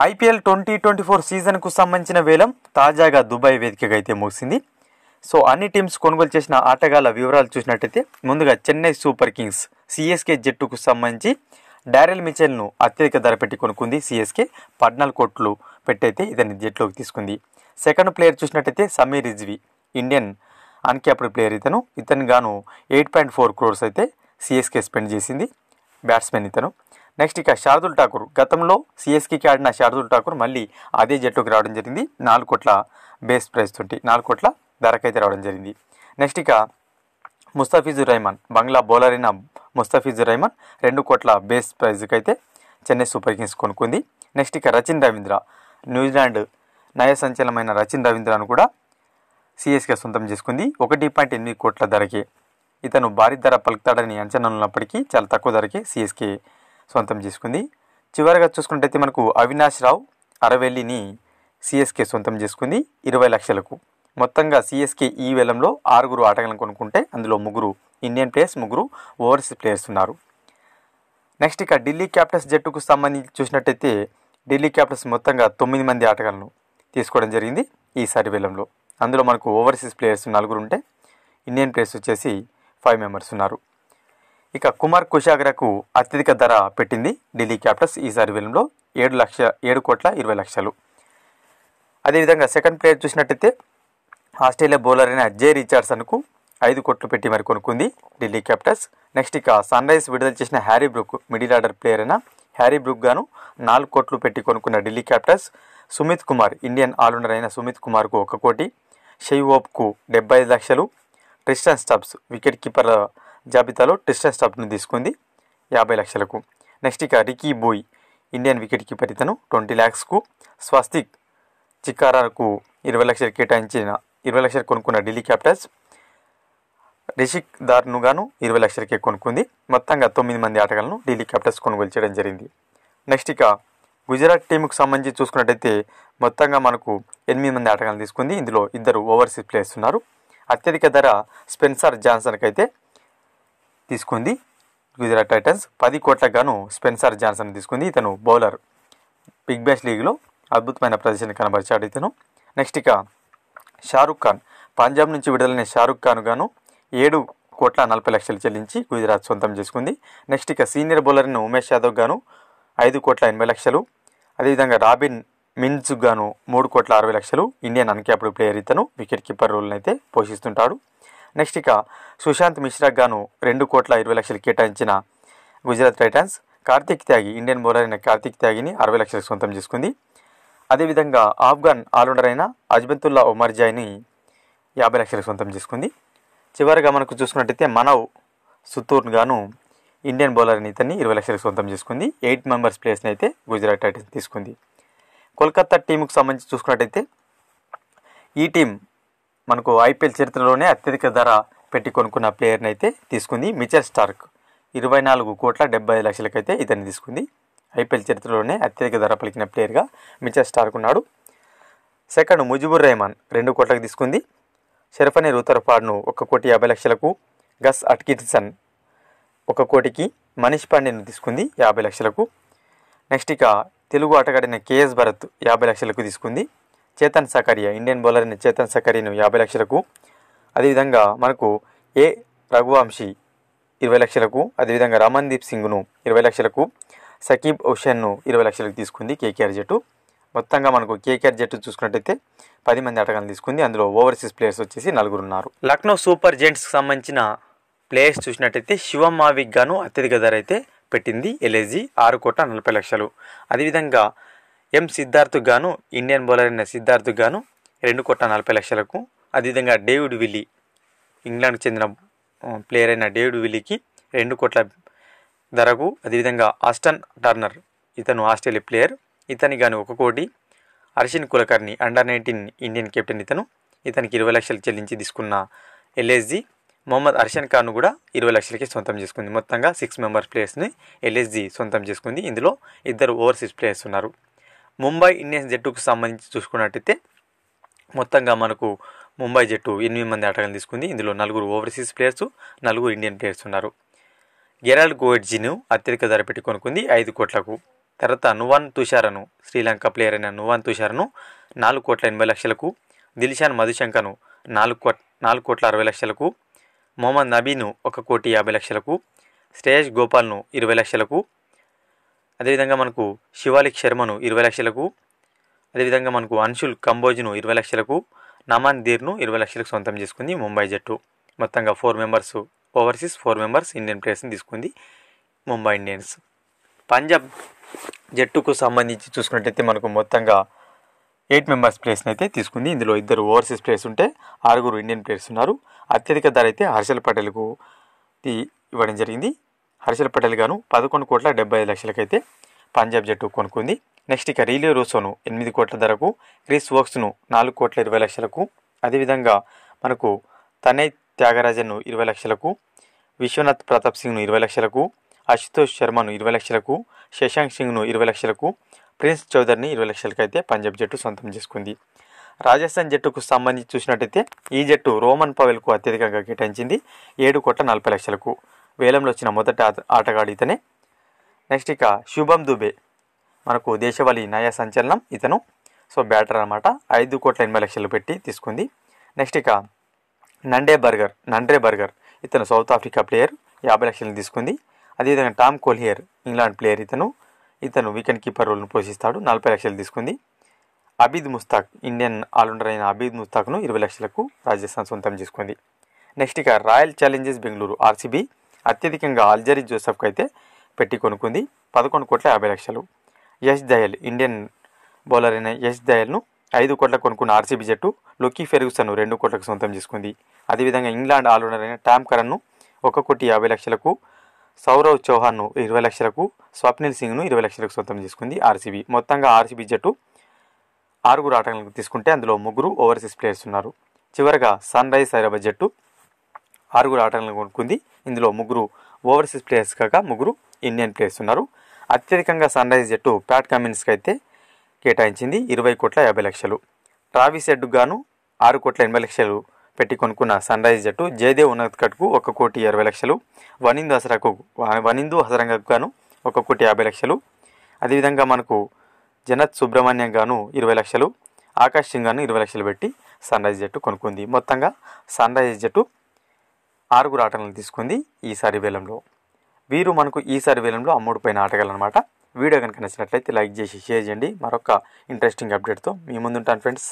IPL 2024 సీజన్కు సంబంధించిన వేలం తాజాగా దుబాయ్ వేదికగా అయితే ముగిసింది. సో అన్ని టీమ్స్ కొనుగోలు చేసిన ఆటగాళ్ల వివరాలు చూసినట్టయితే ముందుగా చెన్నై సూపర్ కింగ్స్ సిఎస్కే జట్టుకు సంబంధించి డారెల్ మిచెల్ను అత్యధిక ధర పెట్టి కొనుక్కుంది. సిఎస్కే 14 కోట్లు పెట్టయితే ఇతని జట్టులోకి తీసుకుంది. సెకండ్ ప్లేయర్ చూసినట్టయితే Sameer Rizvi, Indian uncapped player. ఇతను గాను 8.4 crores అయితే సిఎస్కే స్పెండ్ చేసింది. బ్యాట్స్మెన్ ఇతను. నెక్స్ట్ ఇక శార్దుల్ ఠాకూర్, గతంలో సిఎస్కేకి ఆడిన శార్దుల్ ఠాకూర్ మళ్ళీ అదే జట్టుకు రావడం జరిగింది. 4 కోట్ల బేస్ ప్రైస్ తోటి 4 కోట్ల ధరకైతే రావడం జరిగింది. నెక్స్ట్ ఇక ముస్తఫిజుర్ రహమాన్, బంగ్లా బౌలర్ అయిన ముస్తఫిజుర్ రహమాన్ 2 కోట్ల బేస్ ప్రైజ్కి అయితే చెన్నై సూపర్ కింగ్స్ కొనుక్కుంది. నెక్స్ట్ ఇక రచిన్ రవీంద్ర, న్యూజిలాండ్ నయ సంచలనమైన రచిన్ రవీంద్రను కూడా సిఎస్కే సొంతం చేసుకుంది 1.8 కోట్ల ధరకి. ఇతను భారీ ధర పలుకుతాడని అంచనా ఉన్నప్పటికీ చాలా తక్కువ ధరకి సిఎస్కే సొంతం చేసుకుంది. చివరిగా చూసుకున్నట్టయితే మనకు అవినాష్ రావు అరవెల్లిని సిఎస్కే సొంతం చేసుకుంది 20 లక్షలకు. మొత్తంగా సిఎస్కే ఈ వేలంలో 6 ఆటగాళ్లను కొనుక్కుంటే అందులో 3 ఇండియన్ ప్లేయర్స్, 3 ఓవర్సీస్ ప్లేయర్స్ ఉన్నారు. నెక్స్ట్ ఇక ఢిల్లీ క్యాపిటల్స్ జట్టుకు సంబంధించి చూసినట్టయితే ఢిల్లీ క్యాపిటల్స్ మొత్తంగా 9 మంది ఆటగాళ్లను తీసుకోవడం జరిగింది ఈసారి వేలంలో. అందులో మనకు ఓవర్సీస్ ప్లేయర్స్ 4 ఉంటే ఇండియన్ ప్లేయర్స్ వచ్చేసి 5 మెంబర్స్ ఉన్నారు. ఇక కుమార్ కుషాగ్రకు అత్యధిక ధర పెట్టింది ఢిల్లీ క్యాపిటల్స్ ఈసారి వేలంలో 7 కోట్ల 20 లక్షలు. అదేవిధంగా సెకండ్ ప్లేయర్ చూసినట్టయితే ఆస్ట్రేలియా బౌలర్ అయిన జే రిచర్డ్సన్కు 5 కోట్లు పెట్టి మరి కొనుక్కుంది ఢిల్లీ క్యాపిటల్స్. నెక్స్ట్ ఇక సన్ రైజ్ విడుదల చేసిన Harry Brook, middle order player అయిన హ్యారీ బ్రూక్ గాను 4 కోట్లు పెట్టి కొనుక్కున్న Delhi Capitals. Sumit Kumar, Indian allrounder అయిన సుమిత్ కుమార్కు 1 కోటి, షెయ్ ఓప్కు 75 లక్షలు. ట్రిస్టన్ స్టబ్స్, వికెట్ కీపర్ జాబితాలో ట్రిస్టన్ స్టబ్ను తీసుకుంది 50 లక్షలకు. నెక్స్ట్ ఇక Ricky Bhui, Indian wicket keeper, ఇతను 20 lakhsకు. స్వస్తిక్ చికారాకు 20 లక్షలు కేటాయించిన 20 లక్షలు కొనుక్కున్న ఢిల్లీ క్యాపిటల్స్. రిషిక్ దార్ను గాను 20 లక్షలకే కొనుక్కుంది. మొత్తంగా 9 మంది ఆటగాళ్లను ఢిల్లీ క్యాపిటల్స్ కొనుగోలు చేయడం జరిగింది. నెక్స్ట్ ఇక గుజరాత్ టీంకు సంబంధించి చూసుకున్నట్టయితే మొత్తంగా మనకు 8 మంది ఆటగాళ్లను తీసుకుంది. ఇందులో 2 ఓవర్సీస్ ప్లేయర్స్ ఉన్నారు. అత్యధిక ధర స్పెన్సర్ జాన్సన్కి అయితే తీసుకుంది గుజరాత్ టైటన్స్. 10 కోట్లకు గాను స్పెన్సర్ జాన్సన్ తీసుకుంది. ఇతను బౌలర్, బిగ్ బ్యాష్ లీగ్లో అద్భుతమైన ప్రదర్శన కనబరిచాడు ఇతను. నెక్స్ట్ ఇక షారుఖ్ ఖాన్, పంజాబ్ నుంచి విడుదలైన షారుఖ్ ఖాన్ గాను 7 కోట్ల 40 లక్షలు చెల్లించి గుజరాత్ సొంతం చేసుకుంది. నెక్స్ట్ ఇక సీనియర్ బౌలర్ అయిన ఉమేష్ యాదవ్ గాను 5 కోట్ల 80 లక్షలు. అదేవిధంగా రాబిన్ మిన్స్ గాను 3 కోట్ల 60 లక్షలు. ఇండియన్ అన్క్యాప్డ్ ప్లేయర్, ఇతను వికెట్ కీపర్ రోల్ని అయితే పోషిస్తుంటాడు. నెక్స్ట్ ఇక సుశాంత్ మిశ్రా గాను 2 కోట్ల 20 లక్షలు కేటాయించిన గుజరాత్ టైటన్స్. కార్తిక్ త్యాగి, ఇండియన్ బౌలర్ అయిన కార్తిక్ త్యాగిని 60 లక్షలకు సొంతం చేసుకుంది. అదేవిధంగా ఆఫ్ఘన్ ఆల్రౌండర్ అయిన అజ్మతుల్లా ఉమర్జాయ్ని 50 లక్షలకు సొంతం చేసుకుంది. చివరిగా మనకు చూసుకున్నట్టయితే మనవ్ సుతూర్న్ గాను ఇండియన్ బౌలర్ ఇతన్ని 20 లక్షలకు సొంతం చేసుకుంది. 8 మెంబర్స్ ప్లేయర్స్ని అయితే గుజరాత్ టైటన్స్ తీసుకుంది. కోల్కతా టీంకు సంబంధించి చూసుకున్నట్టయితే ఈ టీం మనకు ఐపీఎల్ చరిత్రలోనే అత్యధిక ధర పెట్టి కొనుక్కున్న ప్లేయర్ని అయితే తీసుకుంది. మిచెల్ స్టార్క్ 24 కోట్ల 75 లక్షలకైతే ఇతన్ని తీసుకుంది. ఐపీఎల్ చరిత్రలోనే అత్యధిక ధర పలికిన ప్లేయర్గా మిచెల్ స్టార్క్ ఉన్నాడు. సెకండ్ ముజిబుర్ రెహమాన్ 2 కోట్లకు తీసుకుంది. షెరఫనీ రూథర్ఫర్డ్ను 1 కోటి 50 లక్షలకు. గస్ అట్కిన్సన్ 1 కోటికి. మనీష్ పాండేను తీసుకుంది 50 లక్షలకు. నెక్స్ట్ ఇక తెలుగు ఆటగాడిన కేఎస్ భరత్ 50 లక్షలకు తీసుకుంది. చేతన్ సకరియా, ఇండియన్ బౌలర్ అయిన చేతన్ సకరియను 50 లక్షలకు. అదేవిధంగా మనకు ఏ రఘువంశీ 20 లక్షలకు. అదేవిధంగా రమన్దీప్ సింగ్ను 20 లక్షలకు. సకీబ్ హుషేన్ను 20 లక్షలకు తీసుకుంది కేకేఆర్ జట్టు. మొత్తంగా మనకు కేకేఆర్ జట్టు చూసుకున్నట్టయితే 10 మంది ఆటగాళ్లను తీసుకుంది. అందులో ఓవర్సీస్ ప్లేయర్స్ వచ్చేసి 4 ఉన్నారు. లక్నో సూపర్ జెయింట్స్కి సంబంధించిన ప్లేయర్స్ చూసినట్టయితే శివం మావిక్ గాను అత్యధిక ధర అయితే పెట్టింది ఎల్ఐజీ 6 కోట్ల 40 లక్షలు. అదేవిధంగా ఎం సిద్ధార్థ్ గాను, ఇండియన్ బౌలర్ అయిన సిద్ధార్థ్ గాను 2 కోట్ల 40 లక్షలకు. అదేవిధంగా డేవిడ్ విల్లీ, ఇంగ్లాండ్కి చెందిన ప్లేయర్ అయిన డేవిడ్ విల్లీకి 2 కోట్ల ధరకు. అదేవిధంగా ఆస్టన్ టర్నర్, ఇతను ఆస్ట్రేలియా ప్లేయర్, ఇతని గాను 1 కోటి. Harshin Kulkarni, under-19 Indian captain, ఇతనికి 20 లక్షలు చెల్లించి తీసుకున్న ఎల్ఎస్జీ. మొహమ్మద్ అర్షన్ ఖాన్ కూడా 20 లక్షలకి సొంతం చేసుకుంది. మొత్తంగా 6 మెంబర్ ప్లేయర్స్ని ఎల్ఎస్జీ సొంతం చేసుకుంది. ఇందులో 2 ఓవర్సీస్ ప్లేయర్స్ ఉన్నారు. ముంబై ఇండియన్స్ జట్టుకు సంబంధించి చూసుకున్నట్టయితే మొత్తంగా మనకు ముంబై జట్టు 8 మంది ఆటగాళ్లను తీసుకుంది. ఇందులో 4 ఓవర్సీస్ ప్లేయర్స్, 4 ఇండియన్ ప్లేయర్స్ ఉన్నారు. గెరాల్డ్ గోయెట్జీను అత్యధిక ధర పెట్టి కొనుక్కుంది 5 కోట్లకు. తర్వాత నువాన్ తుషారను, శ్రీలంక ప్లేయర్ అయిన నువాన్ తుషారను 4,80,00,000కు, దిల్షాన్ మధుశంకను 4,60,00,000కు, మొహమ్మద్ నబీను 1,50,00,000కు, శ్రేయస్ గోపాల్ను 20,00,000కు, అదేవిధంగా మనకు శివాలిక్ శర్మను 20,00,000కు, అదేవిధంగా మనకు అన్షుల్ కంబోజ్ను 20,00,000కు, నమాన్ ధీర్ను 20,00,000కు సొంతం చేసుకుంది ముంబై జట్టు. మొత్తంగా 4 మెంబర్స్ ఓవర్సీస్, 4 మెంబర్స్ ఇండియన్ ప్లేయర్స్ని తీసుకుంది ముంబై ఇండియన్స్. పంజాబ్ జట్టుకు సంబంధించి చూసుకున్నట్టయితే మనకు మొత్తంగా 8 మెంబర్స్ ప్లేయర్స్ని అయితే తీసుకుంది. ఇందులో 2 ఓవర్సీస్ ప్లేయర్స్ ఉంటే 6 ఇండియన్ ప్లేయర్స్ ఉన్నారు. అత్యధిక ధర అయితే హర్షల్ పటేల్కు ఇవ్వడం జరిగింది. హర్షల్ పటేల్ గాను 11,75,00,000కి అయితే పంజాబ్ జట్టు కొనుక్కుంది. నెక్స్ట్ ఇక రీలియో రూసోను 8 కోట్ల ధరకు, క్రిస్ వోక్స్ను 4,20,00,000కు, అదేవిధంగా మనకు తనయ్ త్యాగరాజన్ను 20,00,000కు, విశ్వనాథ్ ప్రతాప్ సింగ్ను 20,00,000కు, అశుతోష్ శర్మను 20,00,000కు, శశాంక్ సింగ్ను 20,00,000కు, ప్రిన్స్ చౌదరిని 20,00,000కి అయితే పంజాబ్ జట్టు సొంతం చేసుకుంది. రాజస్థాన్ జట్టుకు సంబంధించి చూసినట్టయితే ఈ జట్టు రోమన్ పవెల్కు అత్యధికంగా కేటాయించింది 7,40,00,000కు. వేలంలో వచ్చిన మొదటి ఆటగాడు ఇతనే. నెక్స్ట్ ఇక శుభం దుబే మనకు దేశవాళీ నయా సంచలనం ఇతను. సో బ్యాటర్ అనమాట. 5,80,00,000 పెట్టి తీసుకుంది. నెక్స్ట్ ఇక నండ్రే బర్గర్ ఇతను సౌత్ ఆఫ్రికా ప్లేయర్, 50,00,000 తీసుకుంది. అదేవిధంగా టామ్ కోల్హియర్ ఇంగ్లాండ్ ప్లేయర్ ఇతను వికెట్ కీపర్ రోల్ను పోషిస్తాడు, 40,00,000 తీసుకుంది. అబీద్ ముస్తాక్ ఇండియన్ ఆల్రౌండర్ అయిన అబీద్ ముస్తాక్ను 20,00,000కు రాజస్థాన్ సొంతం చేసుకుంది. నెక్స్ట్ ఇక రాయల్ ఛాలెంజర్స్ బెంగళూరు ఆర్సీబీ అత్యధికంగా అల్జరీ జోసెఫ్కి అయితే పెట్టి కొనుక్కుంది 11,50,00,000. యష్ దయల్ ఇండియన్ బౌలర్ అయిన యష్ దయల్ను 5 కోట్ల కొనుక్కున్న ఆర్సీబీ జట్టు లొకీ ఫెర్గుసన్ను 2 కోట్లకు సొంతం చేసుకుంది. అదేవిధంగా ఇంగ్లాండ్ ఆల్రౌండర్ అయిన టామ్ కరన్ను 1,50,00,000కు, సౌరవ్ చౌహాన్ను 20,00,000కు, స్వప్నిల్ సింగ్ను 20,00,000కు సొంతం చేసుకుంది ఆర్సీబీ. మొత్తంగా ఆర్సీబీ జట్టు 6 ఆటగాళ్లను తీసుకుంటే అందులో 3 ఓవర్సీస్ ప్లేయర్స్ ఉన్నారు. చివరగా సన్ రైజర్స్ హైదరాబాద్ జట్టు 6 ఆటగాళ్లను కొనుక్కుంది. ఇందులో 3 ఓవర్సీస్ ప్లేయర్స్ కాక 3 ఇండియన్ ప్లేయర్స్ ఉన్నారు. అత్యధికంగా సన్ రైజర్స్ జట్టు ప్యాట్ కమిన్స్కి అయితే కేటాయించింది 20,50,00,000. ట్రావిస్ హెడ్కు గాను 6,80,00,000 పెట్టి కొనుక్కున్న సన్ రైజర్స్ జట్టు జయదేవ్ ఉన్నత్కట్కు 1,20,00,000, వనిందు హసరంగకు గాను 1,50,00,000, అదేవిధంగా మనకు జనత్ సుబ్రహ్మణ్యం గాను 20,00,000, ఆకాష్ సింగ్ గాను 20,00,000 పెట్టి సన్ రైజర్స్ జట్టు కొనుక్కుంది. మొత్తంగా సన్ రైజర్స్ జట్టు 6 ఆటగాళ్లను తీసుకుంది ఈసారి వేలంలో. వీరు మనకు ఈసారి వేలంలో అమ్ముడుపోయిన ఆటగాళ్ళు అనమాట. వీడియో కనుక నచ్చినట్లయితే లైక్ చేసి షేర్ చేయండి. మరొక ఇంట్రెస్టింగ్ అప్డేట్తో మీ ముందుంటాను ఫ్రెండ్స్.